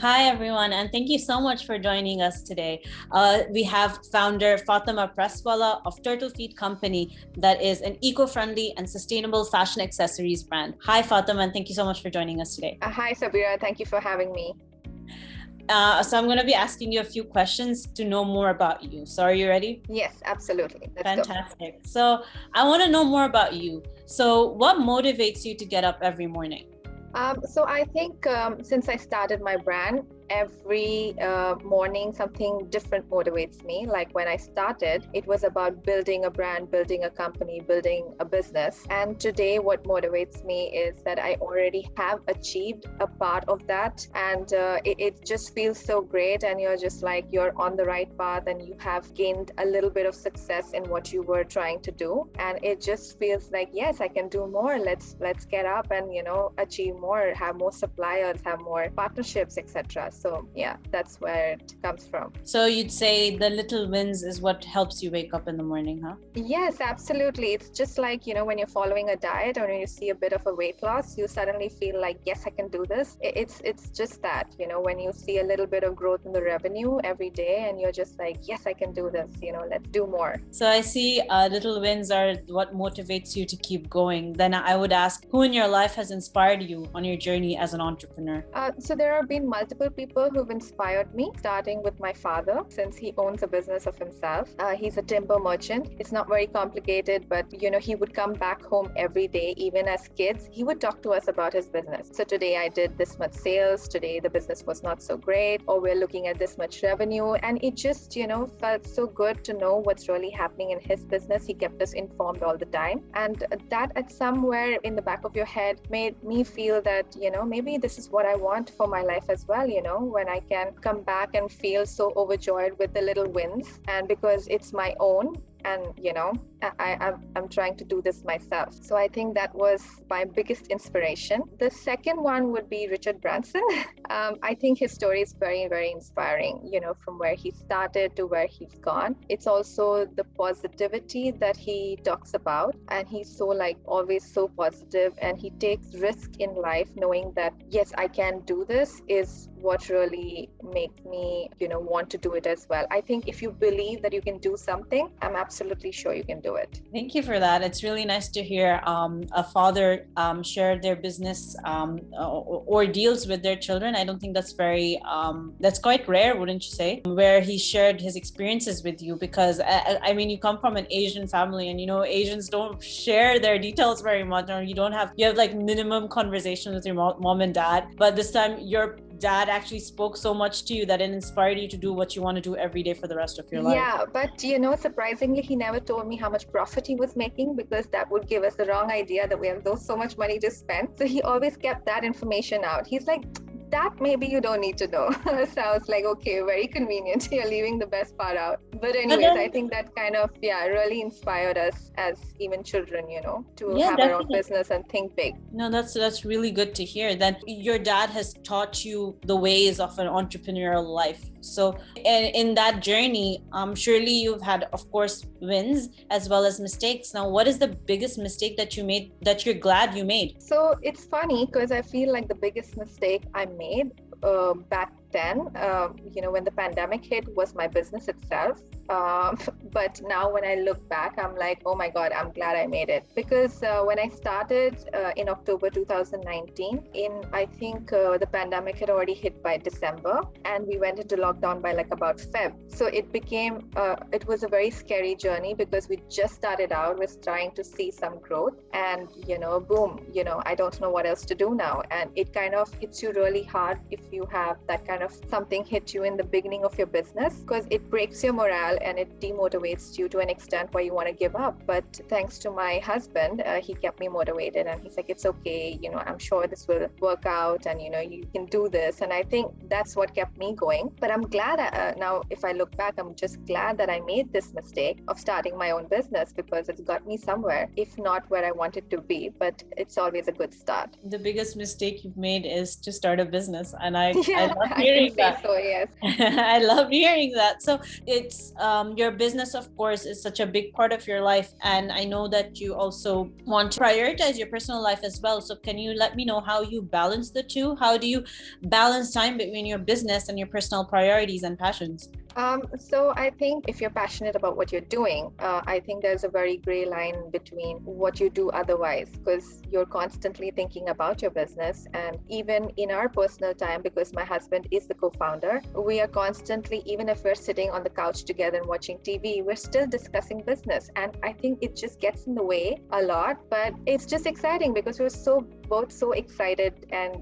Hi, everyone, and thank you so much for joining us today. We have founder Fatima Presswala of Turtlefeet Company, that is an eco-friendly and sustainable fashion accessories brand. Hi, Fatima, and thank you so much for joining us today. Hi, Sabira. Thank you for having me. So I'm going to be asking you a few questions to know more about you. So are you ready? Yes, absolutely. Fantastic. So I want to know more about you. So what motivates you to get up every morning? So I think since I started my brand, every morning something different motivates me. Like when I started, it was about building a brand, building a company, building a business. And today what motivates me is that I already have achieved a part of that, and it just feels so great, and you're just like you're on the right path and you have gained a little bit of success in what you were trying to do, and it just feels like, yes, I can do more. Let's get up and achieve more, have more suppliers, have more partnerships, etc. So yeah, that's where it comes from. So you'd say the little wins is what helps you wake up in the morning, huh? Yes, absolutely. It's just like, when you're following a diet or when you see a bit of a weight loss, you suddenly feel like, yes, I can do this. It's just that, when you see a little bit of growth in the revenue every day and you're just like, yes, I can do this, let's do more. So I see little wins are what motivates you to keep going. Then I would ask, who in your life has inspired you on your journey as an entrepreneur? So there have been multiple people who've inspired me, starting with my father, since he owns a business of himself. He's a timber merchant. It's not very complicated, but he would come back home every day, even as kids. He would talk to us about his business. So today I did this much sales. Today the business was not so great, or we're looking at this much revenue. And it just, felt so good to know what's really happening in his business. He kept us informed all the time. And that at somewhere in the back of your head made me feel that, maybe this is what I want for my life as well, when I can come back and feel so overjoyed with the little wins, and because it's my own, and I'm trying to do this myself. So I think that was my biggest inspiration. The second one would be Richard Branson. I think his story is very, very inspiring, from where he started to where he's gone. It's also the positivity that he talks about, and he's so always so positive, and he takes risk in life knowing that, yes, I can do this, is what really makes me, want to do it as well. I think if you believe that you can do something, I'm absolutely sure you can do it. Thank you for that. It's really nice to hear a father share their business ordeals with their children. I don't think that's that's quite rare, wouldn't you say, where he shared his experiences with you, because I mean, you come from an Asian family, and Asians don't share their details very much, or you have like minimum conversations with your mom and dad, but this time your dad actually spoke so much to you that it inspired you to do what you want to do every day for the rest of your life. Yeah, but surprisingly, he never told me how much profit he was making, because that would give us the wrong idea that we have so much money to spend. So he always kept that information out. He's like, that maybe you don't need to know. So I was like, okay, very convenient. You're leaving the best part out. But anyways, I think that kind of, really inspired us as even children, to have our own business and think big. No, that's really good to hear. Then your dad has taught you the ways of an entrepreneurial life. So in that journey, surely you've had, of course, wins as well as mistakes. Now, what is the biggest mistake that you made that you're glad you made? So it's funny, because I feel like the biggest mistake I made back then, when the pandemic hit, was my business itself. But now when I look back, I'm like, oh my God, I'm glad I made it. Because when I started in October 2019, I think the pandemic had already hit by December, and we went into lockdown by about Feb. So it was a very scary journey, because we just started out with trying to see some growth, and boom, I don't know what else to do now. And it kind of hits you really hard if you have that kind of something hit you in the beginning of your business, because it breaks your morale and it demotivates you to an extent where you want to give up. But thanks to my husband, he kept me motivated, and he's like, it's okay, I'm sure this will work out, and you can do this. And I think that's what kept me going. But I'm glad now, if I look back, I'm just glad that I made this mistake of starting my own business, because it's got me somewhere, if not where I wanted to be, but it's always a good start. The biggest mistake you've made is to start a business, and I love hearing that. So yes. I love hearing that. So it's your business, of course, is such a big part of your life. And I know that you also want to prioritize your personal life as well. So can you let me know how you balance the two? How do you balance time between your business and your personal priorities and passions? So I think if you're passionate about what you're doing, I think there's a very gray line between what you do otherwise, because you're constantly thinking about your business. And even in our personal time, because my husband is the co-founder, we are constantly, even if we're sitting on the couch together and watching TV, we're still discussing business. And I think it just gets in the way a lot, but it's just exciting because we're both so excited and,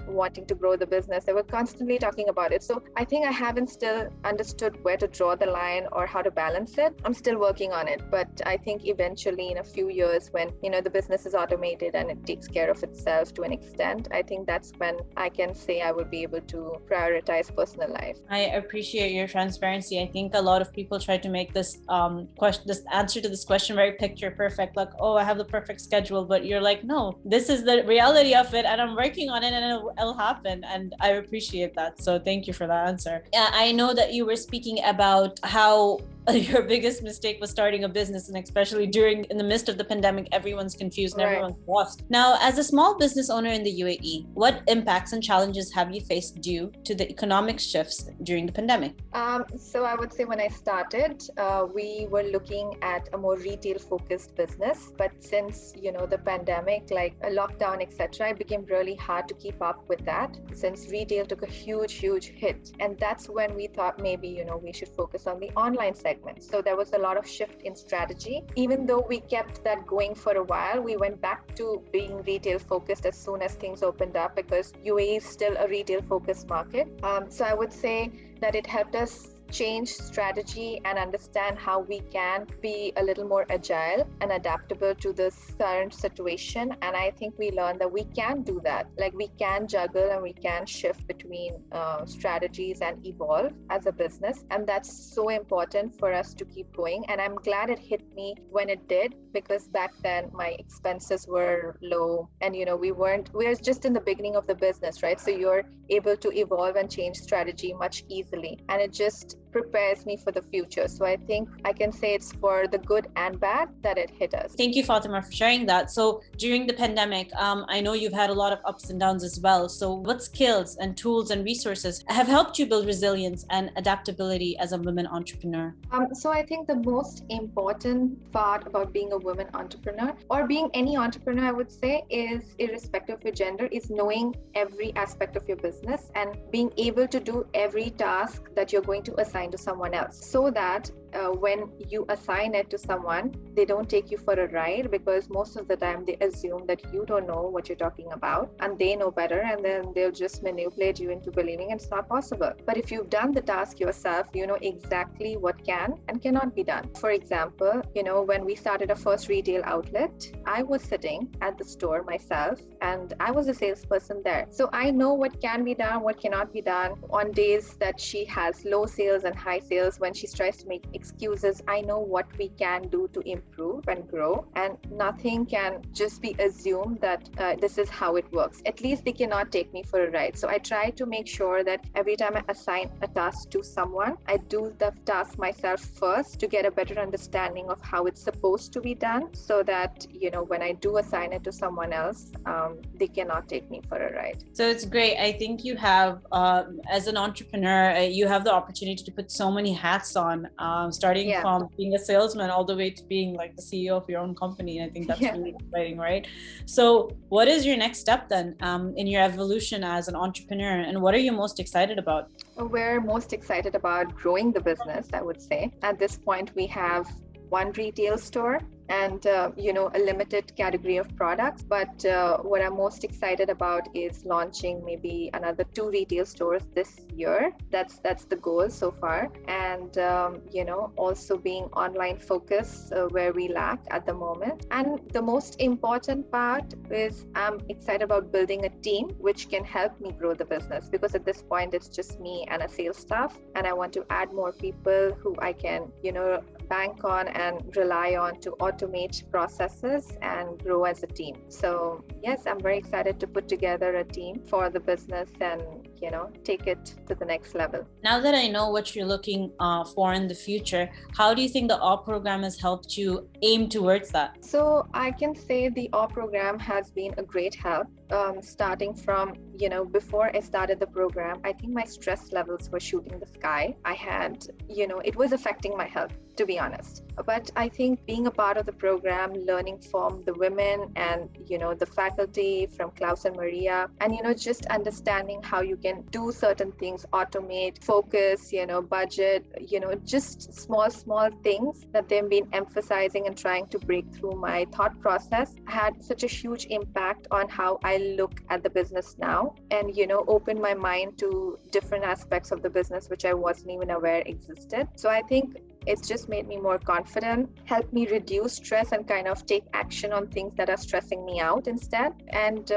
wanting to grow the business that we're constantly talking about it. So I think I haven't still understood where to draw the line or how to balance it. I'm still working on it, but I think eventually in a few years when, the business is automated and it takes care of itself to an extent, I think that's when I can say I will be able to prioritize personal life. I appreciate your transparency. I think a lot of people try to make this this answer to this question very picture perfect, like, oh, I have the perfect schedule, but you're like, no, this is the reality of it, and I'm working on it, and it'll happen. And I appreciate that. So thank you for that answer. I know that you were speaking about how your biggest mistake was starting a business, and especially in the midst of the pandemic, everyone's confused and everyone's lost. Now, as a small business owner in the UAE, what impacts and challenges have you faced due to the economic shifts during the pandemic? So I would say when I started, we were looking at a more retail focused business, but since the pandemic, like a lockdown, etc., it became really hard to keep up with that, since retail took a huge hit. And that's when we thought maybe we should focus on the online segment. So there was a lot of shift in strategy. Even though we kept that going for a while, we went back to being retail focused as soon as things opened up, because UAE is still a retail focused market. So I would say that it helped us change strategy and understand how we can be a little more agile and adaptable to this current situation. And I think we learned that we can do that. Like, we can juggle and we can shift between strategies and evolve as a business. And that's so important for us to keep going. And I'm glad it hit me when it did, because back then my expenses were low and we're just in the beginning of the business, right? So you're able to evolve and change strategy much easily, and it just prepares me for the future. So I think I can say it's for the good and bad that it hit us. Thank you, Fatima, for sharing that. So during the pandemic, I know you've had a lot of ups and downs as well. So what skills and tools and resources have helped you build resilience and adaptability as a woman entrepreneur? So I think the most important part about being a woman entrepreneur, or being any entrepreneur, I would say, is irrespective of your gender, is knowing every aspect of your business and being able to do every task that you're going to assign to someone else, so that when you assign it to someone, they don't take you for a ride, because most of the time they assume that you don't know what you're talking about and they know better, and then they'll just manipulate you into believing it's not possible. But if you've done the task yourself, you know exactly what can and cannot be done. For example, when we started our first retail outlet, I was sitting at the store myself and I was a salesperson there. So I know what can be done, what cannot be done. On days that she has low sales and high sales, when she tries to make excuses, I know what we can do to improve and grow, and nothing can just be assumed that this is how it works. At least they cannot take me for a ride. So I try to make sure that every time I assign a task to someone, I do the task myself first to get a better understanding of how it's supposed to be done, so that when I do assign it to someone else, they cannot take me for a ride. So it's great. I think you have, as an entrepreneur, you have the opportunity to put so many hats on, starting from being a salesman all the way to being like the CEO of your own company. And I think that's really exciting, right? So what is your next step then in your evolution as an entrepreneur, and what are you most excited about? We're most excited about growing the business, I would say. At this point, we have one retail store and a limited category of products, but what I'm most excited about is launching maybe another 2 retail stores this year. That's the goal so far. And also being online focused, where we lack at the moment. And the most important part is I'm excited about building a team which can help me grow the business, because at this point it's just me and a sales staff, and I want to add more people who I can bank on and rely on to automate processes and grow as a team. So yes, I'm very excited to put together a team for the business and take it to the next level. Now that I know what you're looking for in the future, how do you think the AWE program has helped you aim towards that? So I can say the AWE program has been a great help. Starting from, before I started the program, I think my stress levels were shooting the sky. I had, it was affecting my health, to be honest. But I think being a part of the program, learning from the women and, the faculty from Klaus and Maria, and, just understanding how you can do certain things, automate, focus, budget, just small things that they've been emphasizing and trying to break through my thought process had such a huge impact on how I look at the business now and, open my mind to different aspects of the business, which I wasn't even aware existed. So I think it's just made me more confident, helped me reduce stress and kind of take action on things that are stressing me out instead. And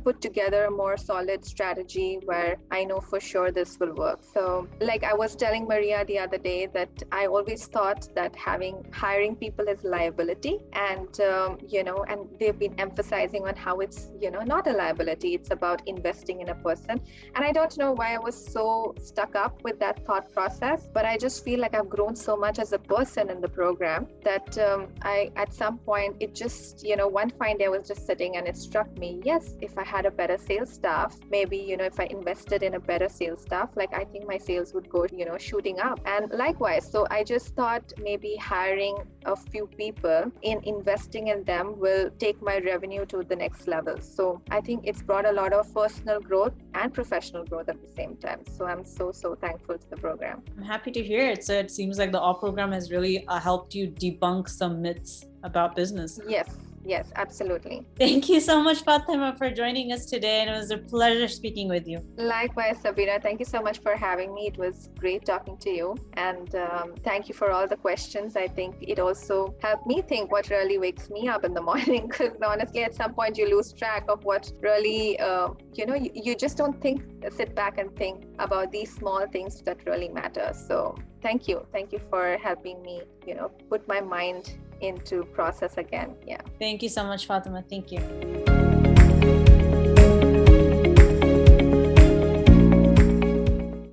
put together a more solid strategy where I know for sure this will work. So like I was telling Maria the other day that I always thought that hiring people is liability and, and they've been emphasizing on how it's, not a liability. It's about investing in a person. And I don't know why I was so stuck up with that thought process, but I just feel like I've grown so much as a person in the program that I at some point it just one fine day I was just sitting and it struck me, yes, if I had a better sales staff, maybe if I invested in a better sales staff, like I think my sales would go shooting up. And likewise, so I just thought maybe hiring a few people in investing in them will take my revenue to the next level. So I think it's brought a lot of personal growth and professional growth at the same time. So I'm so thankful to the program. I'm happy to hear it. So it seems like the AWE program has really helped you debunk some myths about business. Yes, absolutely. Thank you so much, Fatima, for joining us today. And it was a pleasure speaking with you. Likewise, Sabina. Thank you so much for having me. It was great talking to you. And thank you for all the questions. I think it also helped me think what really wakes me up in the morning. Because honestly, at some point you lose track of what really, you just don't sit back and think about these small things that really matter. So thank you. Thank you for helping me, put my mind into process again. Yeah. Thank you so much, Fatima. Thank you.